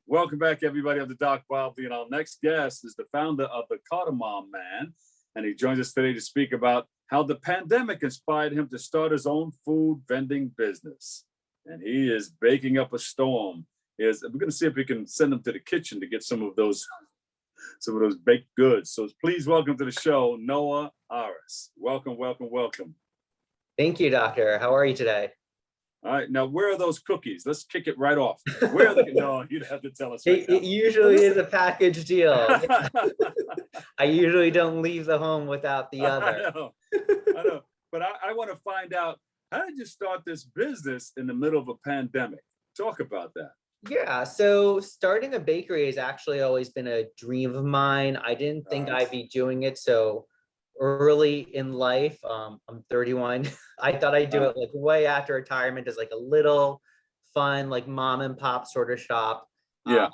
Welcome back, everybody, on the Doc Bobby. And our next guest is the founder of the Cardamom Man. And he joins us today to speak about how the pandemic inspired him to start his own food vending business. And he is baking up a storm. We're going to see if we can send him to the kitchen to get some of those baked goods. So please welcome to the show, Noah Arris. Welcome, welcome, welcome. Thank you, Doctor. How are you today? All right, now where are those cookies? Let's kick it right off. Where are they? No, you'd have to tell us. It usually is a package deal. I usually don't leave the home without the other. I know. But I want to find out, how did you start this business in the middle of a pandemic? Talk about that. Yeah, so starting a bakery has actually always been a dream of mine. I didn't think I'd be doing it so early in life. I'm 31. I thought I'd do it like way after retirement as like a little fun, like mom and pop sort of shop. Yeah.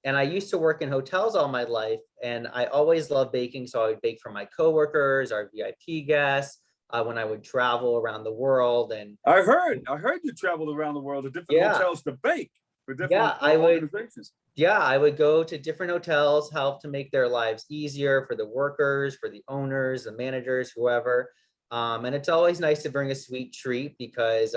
And I used to work in hotels all my life, and I always loved baking. So I would bake for my coworkers, our VIP guests, when I would travel around the world. And I heard you traveled around the world to different hotels to bake for different organizations. I would go to different hotels, help to make their lives easier for the workers, for the owners, the managers, whoever. And it's always nice to bring a sweet treat because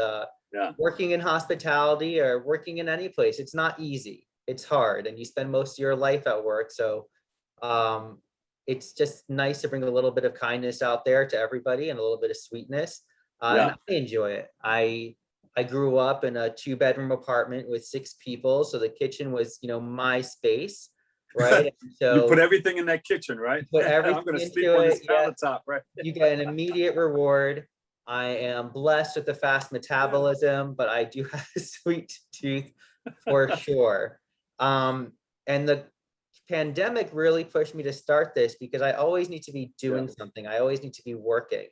working in hospitality or working in any place, it's not easy. It's hard, and you spend most of your life at work. So it's just nice to bring a little bit of kindness out there to everybody and a little bit of sweetness. And I enjoy it. I grew up in a 2-bedroom apartment with 6 people. So the kitchen was, my space, right? And so you put everything in that kitchen, right? Put everything I'm going to into sleep on this it. countertop, right? You get an immediate reward. I am blessed with a fast metabolism, but I do have a sweet tooth for sure. And the pandemic really pushed me to start this because I always need to be doing something. I always need to be working.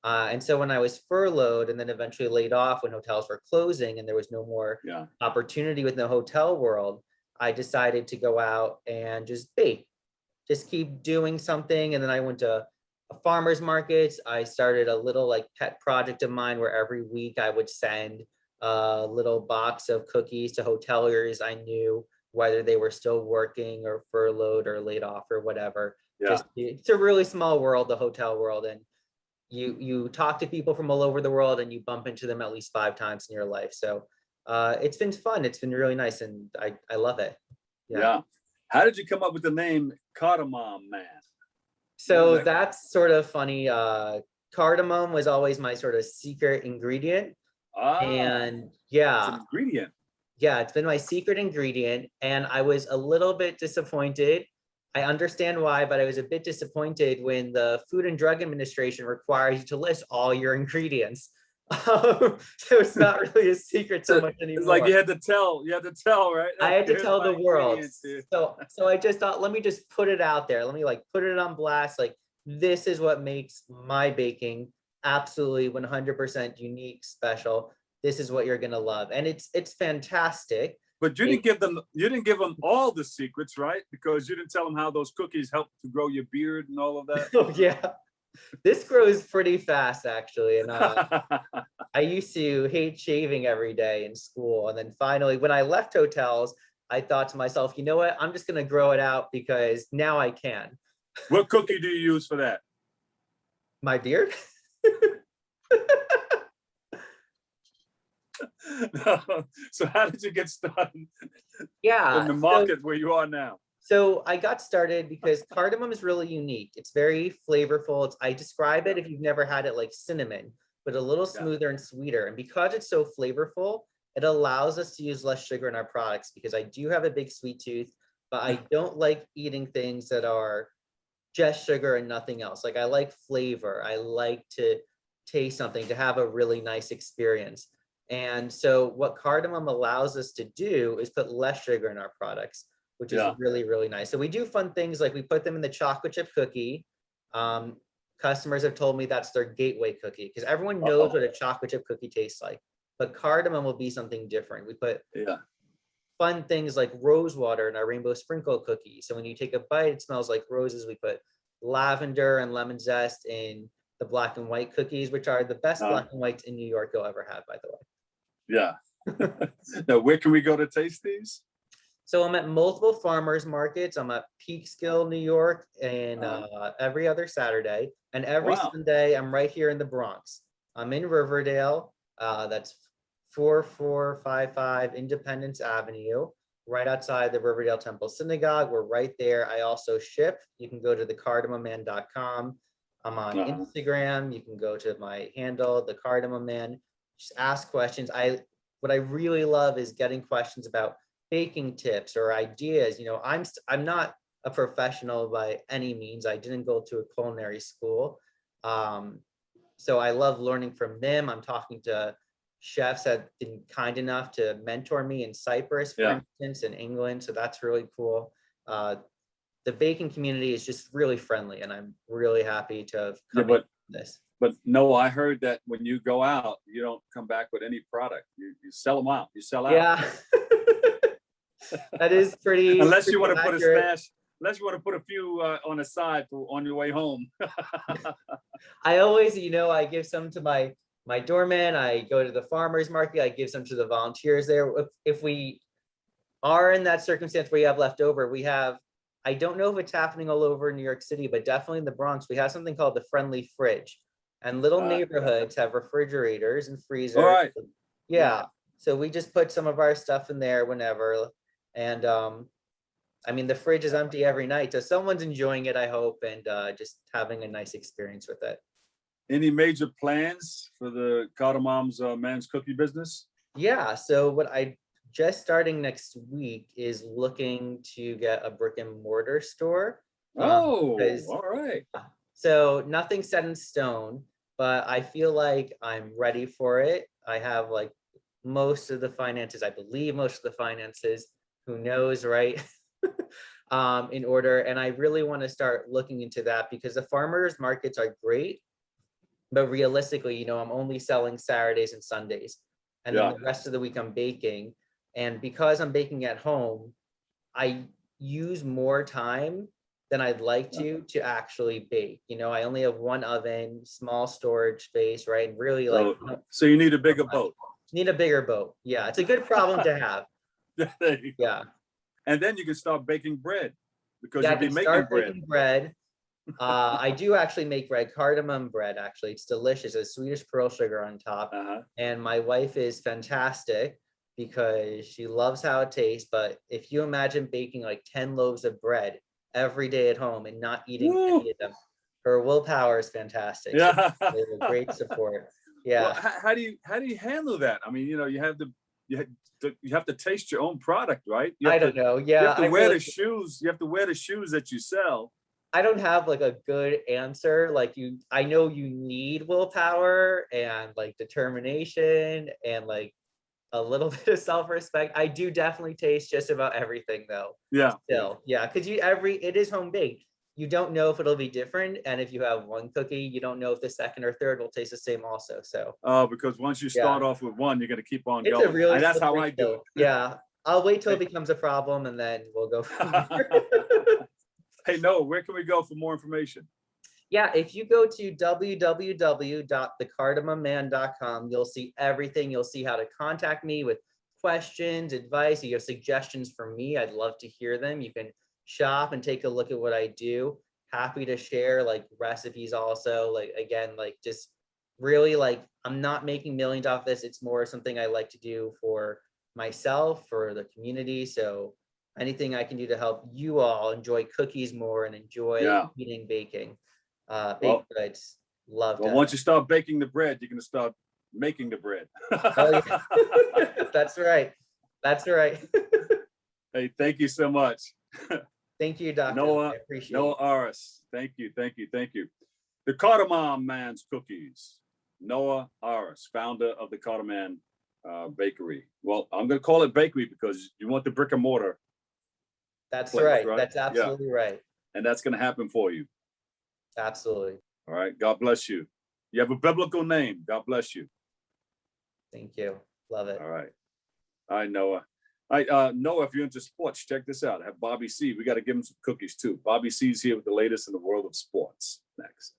And so when I was furloughed and then eventually laid off when hotels were closing and there was no more opportunity within the hotel world, I decided to go out and just bake, just keep doing something. And then I went to farmers markets. I started a little like pet project of mine where every week I would send a little box of cookies to hoteliers I knew, whether they were still working or furloughed or laid off or whatever. It's a really small world, the hotel world. And you talk to people from all over the world and you bump into them at least 5 times in your life. So it's been fun. It's been really nice. And I love it. Yeah. How did you come up with the name Cardamom Man? So that's sort of funny. Cardamom was always my sort of secret ingredient. And it's an ingredient. Yeah, it's been my secret ingredient. And I was a little bit disappointed. I understand why, but I was a bit disappointed when the Food and Drug Administration requires you to list all your ingredients. So it's not really a secret so much anymore. It's like you had to tell, right? I had to tell the world. So I just thought, let me just put it out there. Let me put it on blast. Like, this is what makes my baking absolutely 100% unique, special. This is what you're gonna love, and it's fantastic. But you didn't give them all the secrets, right? Because you didn't tell them how those cookies help to grow your beard and all of that. Oh yeah, this grows pretty fast actually, and I used to hate shaving every day in school, and then finally, when I left hotels, I thought to myself, you know what? I'm just gonna grow it out because now I can. What cookie do you use for that? My beard. So how did you get started in the market where you are now? So I got started because cardamom is really unique. It's very flavorful. I describe it, if you've never had it, like cinnamon, but a little smoother and sweeter. And because it's so flavorful, it allows us to use less sugar in our products, because I do have a big sweet tooth, but I don't like eating things that are just sugar and nothing else. Like, I like flavor. I like to taste something, to have a really nice experience. And so what cardamom allows us to do is put less sugar in our products, which is really, really nice. So we do fun things, like we put them in the chocolate chip cookie. Customers have told me that's their gateway cookie, because everyone knows what a chocolate chip cookie tastes like, but cardamom will be something different. We put fun things like rose water in our rainbow sprinkle cookie. So when you take a bite, it smells like roses. We put lavender and lemon zest in the black and white cookies, which are the best black and whites in New York you'll ever have, by the way. Yeah. Now, where can we go to taste these? So I'm at multiple farmers markets. I'm at Peekskill, New York, and every other Saturday. And every Wow. Sunday, I'm right here in the Bronx. I'm in Riverdale. That's 4455 Independence Avenue, right outside the Riverdale Temple Synagogue. We're right there. I also ship. You can go to thecardamomman.com. I'm on Instagram. You can go to my handle, the Cardamom Man. Just ask questions. What I really love is getting questions about baking tips or ideas. You know, I'm not a professional by any means. I didn't go to a culinary school. So I love learning from them. I'm talking to chefs that have been kind enough to mentor me in Cyprus, for instance, in England. So that's really cool. The baking community is just really friendly, and I'm really happy to have come in this. But no, I heard that when you go out, you don't come back with any product. You sell them out. You sell out. Yeah. That is pretty. Unless you pretty want to put a accurate. stash. Unless you want to put a few on the side on your way home. I always, I give some to my doorman. I go to the farmer's market. I give some to the volunteers there. If we are in that circumstance where you have leftover, I don't know if it's happening all over New York City, but definitely in the Bronx, we have something called the friendly fridge. And little neighborhoods have refrigerators and freezers. All right. Yeah. So we just put some of our stuff in there whenever. And I mean, the fridge is empty every night. So someone's enjoying it, I hope, and just having a nice experience with it. Any major plans for the Cardamom Man's Cookie business? Yeah. So what I just starting next week is looking to get a brick and mortar store. Oh, all right. So nothing set in stone, but I feel like I'm ready for it. I have like most of the finances, I believe most of the finances, who knows, right? In order. And I really want to start looking into that because the farmers markets are great, but realistically, I'm only selling Saturdays and Sundays. And then the rest of the week I'm baking. And because I'm baking at home, I use more time than I'd like to actually bake. I only have one oven, small storage space, right? And really so you need a bigger boat. Need a bigger boat. Yeah, it's a good problem to have. Yeah. And then you can start baking bread because you'll be making bread. I do actually make bread, cardamom bread, actually. It's delicious. It's Swedish pearl sugar on top. And my wife is fantastic because she loves how it tastes. But if you imagine baking like 10 loaves of bread every day at home and not eating any of them, her willpower is fantastic. Yeah. So they have great support. Yeah. Well, how do you handle that? I mean, you have to taste your own product, right? I don't know. Yeah. You have to wear the shoes. You have to wear the shoes that you sell. I don't have like a good answer. I know you need willpower and like determination and like a little bit of self-respect. I do definitely taste just about everything though. Yeah. Still. Yeah. Cause it is home baked. You don't know if it'll be different. And if you have one cookie, you don't know if the second or third will taste the same also. So. Because once you start off with one, you're going to keep on it's going. A really that's how I do it. Yeah. I'll wait till it becomes a problem and then we'll go from there. Hey, Noah, where can we go for more information? Yeah, if you go to www.thecardamomman.com, you'll see everything. You'll see how to contact me with questions, advice. You have suggestions for me. I'd love to hear them. You can shop and take a look at what I do. Happy to share like recipes also. Like, again, like just really like, I'm not making millions off this. It's more something I like to do for myself, for the community. So anything I can do to help you all enjoy cookies more and enjoy eating baking. Baked goods. Love Well, once you start baking the bread, you're going to start making the bread. Oh, yeah. That's right. That's right. Hey, thank you so much. Thank you, Dr. Noah, I appreciate Noah Arris. Thank you. The Cardamom Man's Cookies. Noah Arris, founder of the Cardamom Bakery. Well, I'm going to call it bakery because you want the brick and mortar. That's right. That's absolutely right. And that's going to happen for you. Absolutely. All right. God bless you. You have a biblical name. God bless you. Thank you. Love it. All right. All right, Noah. Noah, if you're into sports, check this out. I have Bobby C. We got to give him some cookies too. Bobby C's here with the latest in the world of sports. Next.